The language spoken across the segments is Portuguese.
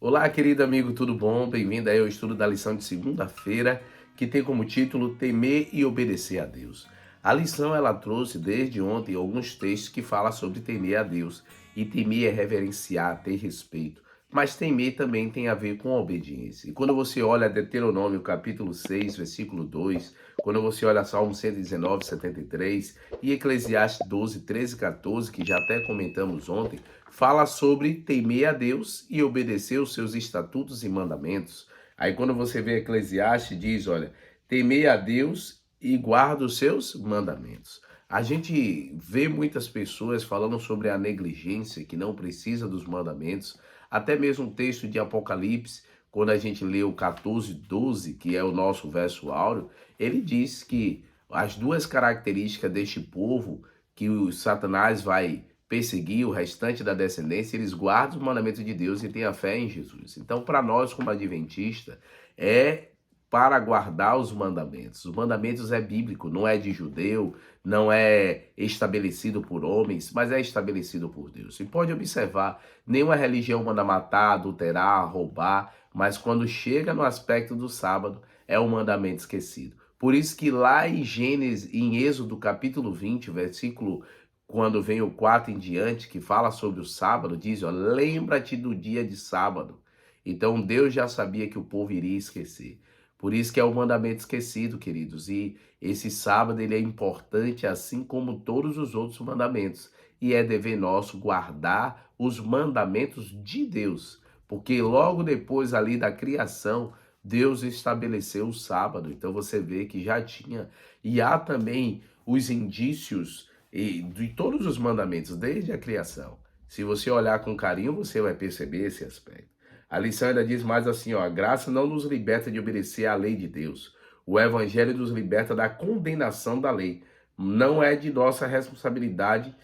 Olá, querido amigo, tudo bom? Bem-vindo aí ao estudo da lição de segunda-feira, que tem como título Temer e Obedecer a Deus. A lição ela trouxe desde ontem alguns textos que falam sobre temer a Deus. E temer é reverenciar, ter respeito. Mas temer também tem a ver com a obediência. E quando você olha Deuteronômio capítulo 6, versículo 2, quando você olha Salmo 119, 73 e Eclesiastes 12, 13 e 14, que já até comentamos ontem, fala sobre temer a Deus e obedecer os seus estatutos e mandamentos. Aí quando você vê Eclesiastes, diz, olha, temer a Deus e guarda os seus mandamentos. A gente vê muitas pessoas falando sobre a negligência, que não precisa dos mandamentos, até mesmo o texto de Apocalipse, quando a gente lê o 14, 12, que é o nosso verso áureo, ele diz que as duas características deste povo que o Satanás vai perseguir o restante da descendência, eles guardam os mandamentos de Deus e têm a fé em Jesus. Então, para nós, como adventista, é para guardar os mandamentos. Os mandamentos é bíblico, não é de judeu, não é estabelecido por homens, mas é estabelecido por Deus. E pode observar, nenhuma religião manda matar, adulterar, roubar, mas quando chega no aspecto do sábado, é um mandamento esquecido. Por isso que lá em Gênesis, em Êxodo capítulo 20, versículo quando vem o 4 em diante, que fala sobre o sábado, diz, ó, lembra-te do dia de sábado. Então Deus já sabia que o povo iria esquecer. Por isso que é o mandamento esquecido, queridos. E esse sábado ele é importante, assim como todos os outros mandamentos. E é dever nosso guardar os mandamentos de Deus. Porque logo depois ali da criação, Deus estabeleceu o sábado. Então você vê que já tinha. E há também os indícios de todos os mandamentos, desde a criação. Se você olhar com carinho, você vai perceber esse aspecto. A lição ainda diz mais assim, ó, a graça não nos liberta de obedecer à lei de Deus. O evangelho nos liberta da condenação da lei. Não é de nossa responsabilidade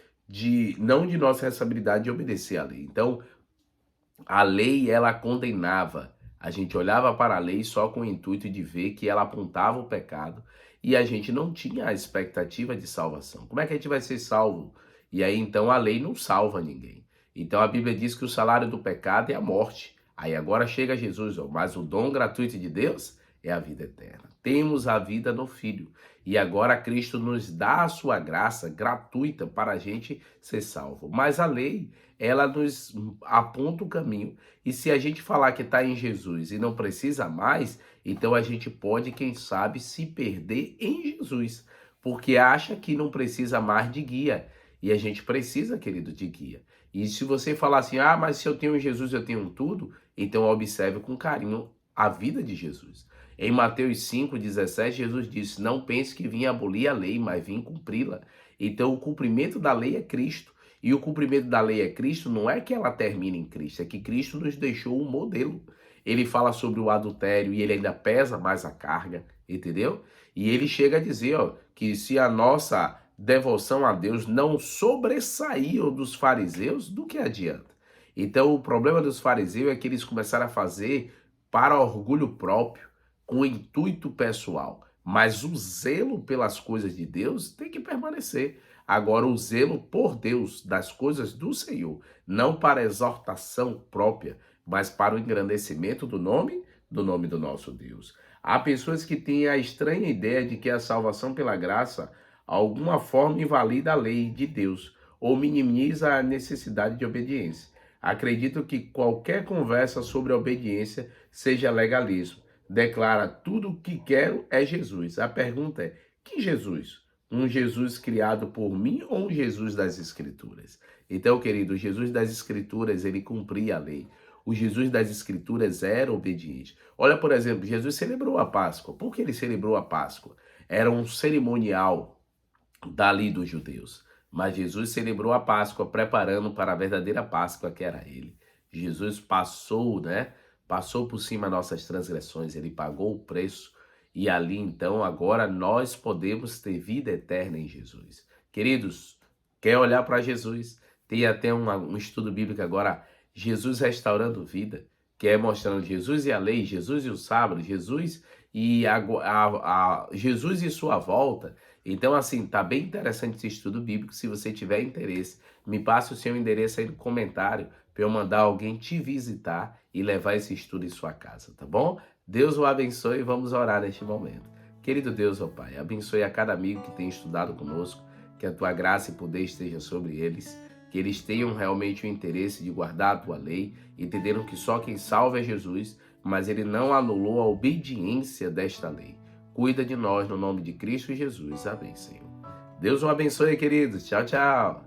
não de nossa responsabilidade de obedecer à lei. Então, a lei ela condenava. A gente olhava para a lei só com o intuito de ver que ela apontava o pecado e a gente não tinha a expectativa de salvação. Como é que a gente vai ser salvo? E aí então a lei não salva ninguém. Então a Bíblia diz que o salário do pecado é a morte. Aí agora chega Jesus, ó, mas o dom gratuito de Deus é a vida eterna. Temos a vida no Filho. E agora Cristo nos dá a sua graça gratuita para a gente ser salvo. Mas a lei, ela nos aponta o caminho. E se a gente falar que está em Jesus e não precisa mais, então a gente pode, quem sabe, se perder em Jesus. Porque acha que não precisa mais de guia. E a gente precisa, querido, de guia. E se você falar assim, ah, mas se eu tenho Jesus, eu tenho tudo, então observe com carinho a vida de Jesus. Em Mateus 5,17, Jesus disse, não pense que vim abolir a lei, mas vim cumpri-la. Então o cumprimento da lei é Cristo. E o cumprimento da lei é Cristo, não é que ela termine em Cristo, é que Cristo nos deixou um modelo. Ele fala sobre o adultério e ele ainda pesa mais a carga, entendeu? E ele chega a dizer, ó, que se a nossa devoção a Deus não sobressaiu dos fariseus, do que adianta? Então o problema dos fariseus é que eles começaram a fazer para orgulho próprio, com intuito pessoal. Mas o zelo pelas coisas de Deus tem que permanecer. Agora, o zelo por Deus, das coisas do Senhor, não para exortação própria, mas para o engrandecimento do nome do nosso Deus. Há pessoas que têm a estranha ideia de que a salvação pela graça, alguma forma, invalida a lei de Deus ou minimiza a necessidade de obediência. Acredito que qualquer conversa sobre a obediência seja legalismo. Declara tudo o que quero é Jesus. A pergunta é: que Jesus? Um Jesus criado por mim ou um Jesus das Escrituras? Então, querido, o Jesus das Escrituras, ele cumpria a lei. O Jesus das Escrituras era obediente. Olha, por exemplo, Jesus celebrou a Páscoa. Por que ele celebrou a Páscoa? Era um cerimonial da lei dos judeus. Mas Jesus celebrou a Páscoa preparando para a verdadeira Páscoa que era ele. Jesus passou, né? Passou por cima nossas transgressões, ele pagou o preço e ali então agora nós podemos ter vida eterna em Jesus. Queridos, quer olhar para Jesus? Tem até um estudo bíblico agora, Jesus restaurando vida, que é mostrando Jesus e a lei, Jesus e o sábado, Jesus e sua volta. Então, assim, tá bem interessante esse estudo bíblico. Se você tiver interesse, me passe o seu endereço aí no comentário para eu mandar alguém te visitar e levar esse estudo em sua casa, tá bom? Deus o abençoe e vamos orar neste momento. Querido Deus, ó Pai, abençoe a cada amigo que tem estudado conosco, que a tua graça e poder esteja sobre eles, que eles tenham realmente o interesse de guardar a tua lei, entenderam que só quem salva é Jesus, mas ele não anulou a obediência desta lei. Cuida de nós no nome de Cristo Jesus. Amém, Senhor. Deus o abençoe, queridos. Tchau, tchau.